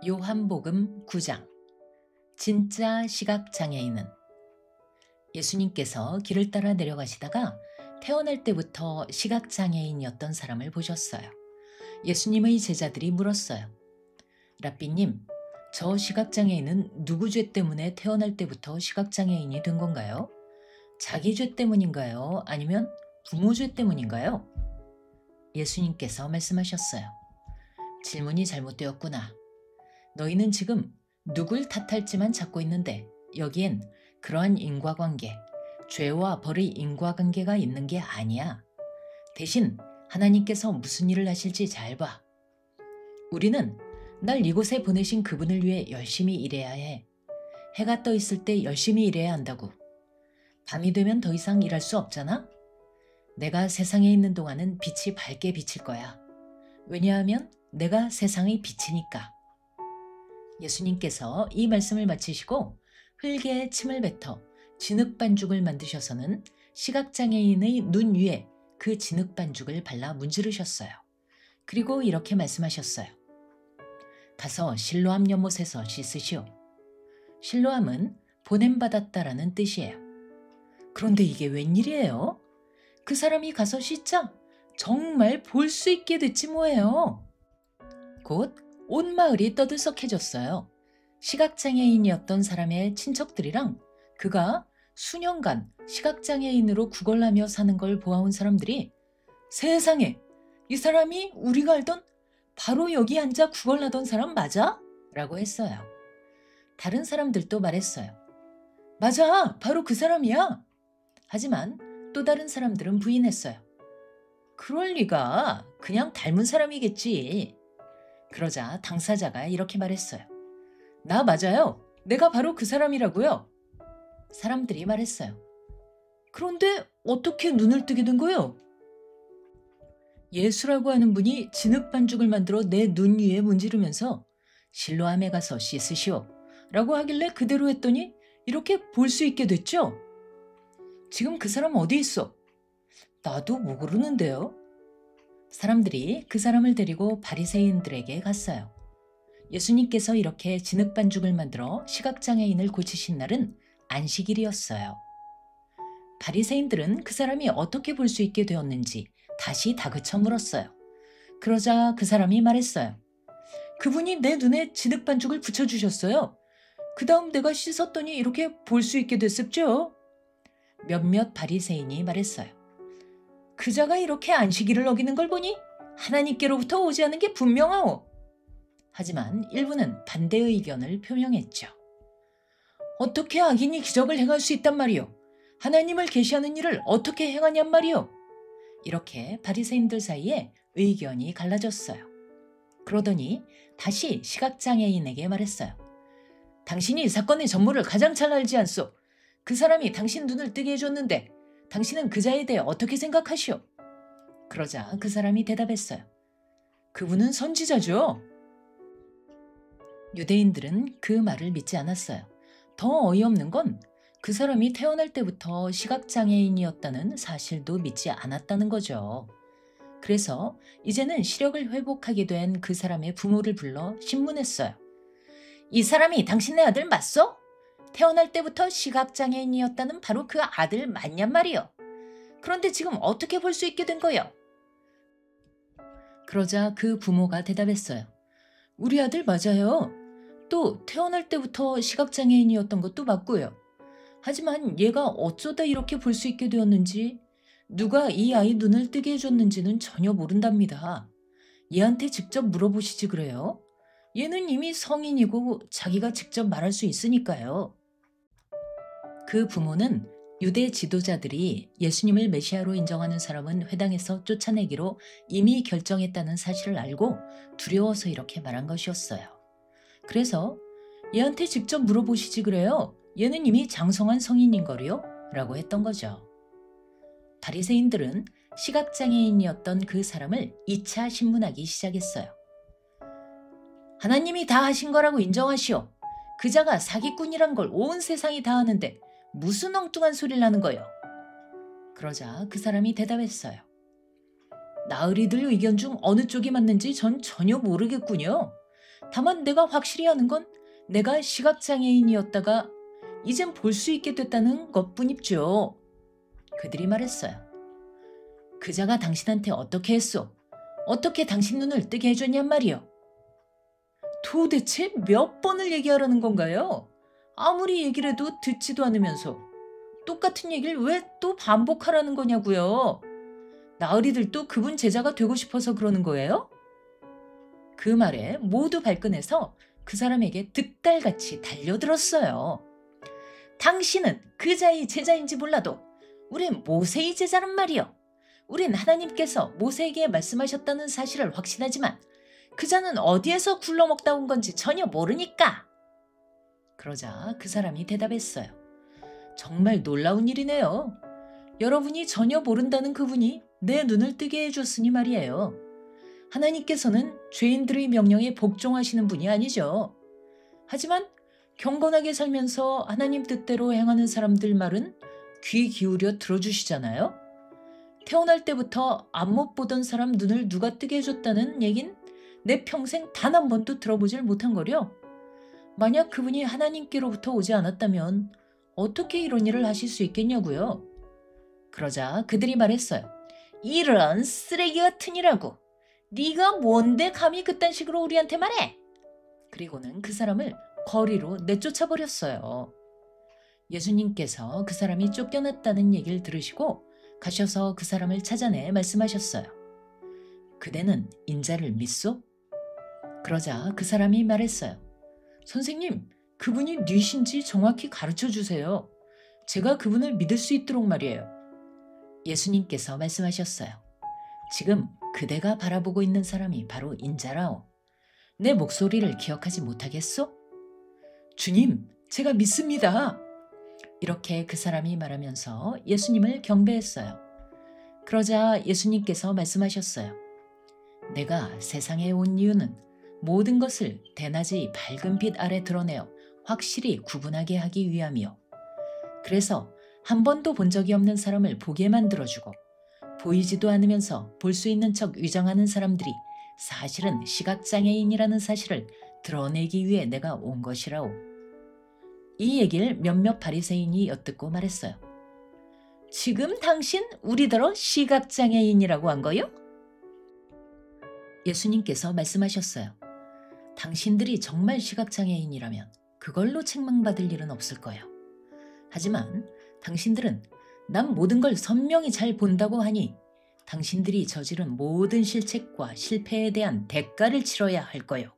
요한복음 9장. 진짜 시각장애인은. 예수님께서 길을 따라 내려가시다가 태어날 때부터 시각장애인이었던 사람을 보셨어요. 예수님의 제자들이 물었어요. 라삐님, 저 시각장애인은 누구 죄 때문에 태어날 때부터 시각장애인이 된 건가요? 자기 죄 때문인가요? 아니면 부모 죄 때문인가요? 예수님께서 말씀하셨어요. 질문이 잘못되었구나. 너희는 지금 누굴 탓할지만 찾고 있는데 여기엔 그러한 인과관계, 죄와 벌의 인과관계가 있는 게 아니야. 대신 하나님께서 무슨 일을 하실지 잘 봐. 우리는 날 이곳에 보내신 그분을 위해 열심히 일해야 해. 해가 떠 있을 때 열심히 일해야 한다고. 밤이 되면 더 이상 일할 수 없잖아? 내가 세상에 있는 동안은 빛이 밝게 비칠 거야. 왜냐하면 내가 세상의 빛이니까. 예수님께서 이 말씀을 마치시고 흙에 침을 뱉어 진흙반죽을 만드셔서는 시각장애인의 눈 위에 그 진흙반죽을 발라 문지르셨어요. 그리고 이렇게 말씀하셨어요. 가서 실로암 연못에서 씻으시오. 실로암은 보냄받았다라는 뜻이에요. 그런데 이게 웬일이에요? 그 사람이 가서 씻자 정말 볼 수 있게 됐지 뭐예요. 곧 온 마을이 떠들썩해졌어요. 시각장애인이었던 사람의 친척들이랑 그가 수년간 시각장애인으로 구걸하며 사는 걸 보아온 사람들이 세상에, 이 사람이 우리가 알던 바로 여기 앉아 구걸하던 사람 맞아? 라고 했어요. 다른 사람들도 말했어요. 맞아, 바로 그 사람이야. 하지만 또 다른 사람들은 부인했어요. 그럴 리가, 그냥 닮은 사람이겠지. 그러자 당사자가 이렇게 말했어요. 나 맞아요. 내가 바로 그 사람이라고요. 사람들이 말했어요. 그런데 어떻게 눈을 뜨게 된 거예요? 예수라고 하는 분이 진흙반죽을 만들어 내 눈 위에 문지르면서 실로암에 가서 씻으시오 라고 하길래 그대로 했더니 이렇게 볼 수 있게 됐죠? 지금 그 사람 어디 있어? 나도 모르는데요. 사람들이 그 사람을 데리고 바리새인들에게 갔어요. 예수님께서 이렇게 진흙반죽을 만들어 시각장애인을 고치신 날은 안식일이었어요. 바리새인들은 그 사람이 어떻게 볼 수 있게 되었는지 다시 다그쳐 물었어요. 그러자 그 사람이 말했어요. 그분이 내 눈에 진흙반죽을 붙여주셨어요. 그 다음 내가 씻었더니 이렇게 볼 수 있게 됐습죠. 몇몇 바리새인이 말했어요. 그자가 이렇게 안식일을 어기는 걸 보니 하나님께로부터 오지 않은 게 분명하오. 하지만 일부는 반대 의견을 표명했죠. 어떻게 악인이 기적을 행할 수 있단 말이오? 하나님을 계시하는 일을 어떻게 행하냔 말이오? 이렇게 바리새인들 사이에 의견이 갈라졌어요. 그러더니 다시 시각장애인에게 말했어요. 당신이 이 사건의 전모를 가장 잘 알지 않소? 그 사람이 당신 눈을 뜨게 해줬는데 당신은 그자에 대해 어떻게 생각하시오? 그러자 그 사람이 대답했어요. 그분은 선지자죠. 유대인들은 그 말을 믿지 않았어요. 더 어이없는 건 그 사람이 태어날 때부터 시각장애인이었다는 사실도 믿지 않았다는 거죠. 그래서 이제는 시력을 회복하게 된 그 사람의 부모를 불러 신문했어요. 이 사람이 당신네 아들 맞소? 태어날 때부터 시각장애인이었다는 바로 그 아들 맞냔 말이요. 그런데 지금 어떻게 볼 수 있게 된 거요? 그러자 그 부모가 대답했어요. 우리 아들 맞아요. 또 태어날 때부터 시각장애인이었던 것도 맞고요. 하지만 얘가 어쩌다 이렇게 볼 수 있게 되었는지, 누가 이 아이 눈을 뜨게 해줬는지는 전혀 모른답니다. 얘한테 직접 물어보시지 그래요? 얘는 이미 성인이고 자기가 직접 말할 수 있으니까요. 그 부모는 유대 지도자들이 예수님을 메시아로 인정하는 사람은 회당에서 쫓아내기로 이미 결정했다는 사실을 알고 두려워서 이렇게 말한 것이었어요. 그래서 얘한테 직접 물어보시지 그래요. 얘는 이미 장성한 성인인걸요? 라고 했던 거죠. 바리새인들은 시각장애인이었던 그 사람을 2차 신문하기 시작했어요. 하나님이 다 하신 거라고 인정하시오. 그자가 사기꾼이란 걸 온 세상이 다 아는데 무슨 엉뚱한 소리를 하는 거요? 그러자 그 사람이 대답했어요. 나으리들 의견 중 어느 쪽이 맞는지 전 전혀 모르겠군요. 다만 내가 확실히 아는 건 내가 시각장애인이었다가 이젠 볼 수 있게 됐다는 것뿐입죠. 그들이 말했어요. 그자가 당신한테 어떻게 했소? 어떻게 당신 눈을 뜨게 해줬냔 말이요. 도대체 몇 번을 얘기하라는 건가요? 아무리 얘기를 해도 듣지도 않으면서 똑같은 얘기를 왜 또 반복하라는 거냐고요. 나으리들도 그분 제자가 되고 싶어서 그러는 거예요? 그 말에 모두 발끈해서 그 사람에게 득달같이 달려들었어요. 당신은 그자의 제자인지 몰라도 우린 모세의 제자란 말이요. 우린 하나님께서 모세에게 말씀하셨다는 사실을 확신하지만 그자는 어디에서 굴러먹다 온 건지 전혀 모르니까. 그러자 그 사람이 대답했어요. 정말 놀라운 일이네요. 여러분이 전혀 모른다는 그분이 내 눈을 뜨게 해줬으니 말이에요. 하나님께서는 죄인들의 명령에 복종하시는 분이 아니죠. 하지만 경건하게 살면서 하나님 뜻대로 행하는 사람들 말은 귀 기울여 들어주시잖아요. 태어날 때부터 앞못 보던 사람 눈을 누가 뜨게 해줬다는 얘긴 내 평생 단 한 번도 들어보질 못한 거려. 만약 그분이 하나님께로부터 오지 않았다면 어떻게 이런 일을 하실 수 있겠냐고요. 그러자 그들이 말했어요. 이런 쓰레기 같은 이라고. 네가 뭔데 감히 그딴 식으로 우리한테 말해? 그리고는 그 사람을 거리로 내쫓아버렸어요. 예수님께서 그 사람이 쫓겨났다는 얘기를 들으시고 가셔서 그 사람을 찾아내 말씀하셨어요. 그대는 인자를 믿소? 그러자 그 사람이 말했어요. 선생님, 그분이 누이신지 정확히 가르쳐 주세요. 제가 그분을 믿을 수 있도록 말이에요. 예수님께서 말씀하셨어요. 지금 그대가 바라보고 있는 사람이 바로 인자라오. 내 목소리를 기억하지 못하겠소? 주님, 제가 믿습니다. 이렇게 그 사람이 말하면서 예수님을 경배했어요. 그러자 예수님께서 말씀하셨어요. 내가 세상에 온 이유는 모든 것을 대낮의 밝은 빛 아래 드러내어 확실히 구분하게 하기 위함이요. 그래서 한 번도 본 적이 없는 사람을 보게 만들어주고 보이지도 않으면서 볼 수 있는 척 위장하는 사람들이 사실은 시각장애인이라는 사실을 드러내기 위해 내가 온 것이라오. 이 얘기를 몇몇 바리새인이 엿듣고 말했어요. 지금 당신 우리더러 시각장애인이라고 한 거요? 예수님께서 말씀하셨어요. 당신들이 정말 시각장애인이라면 그걸로 책망받을 일은 없을 거예요. 하지만 당신들은 난 모든 걸 선명히 잘 본다고 하니 당신들이 저지른 모든 실책과 실패에 대한 대가를 치러야 할 거요.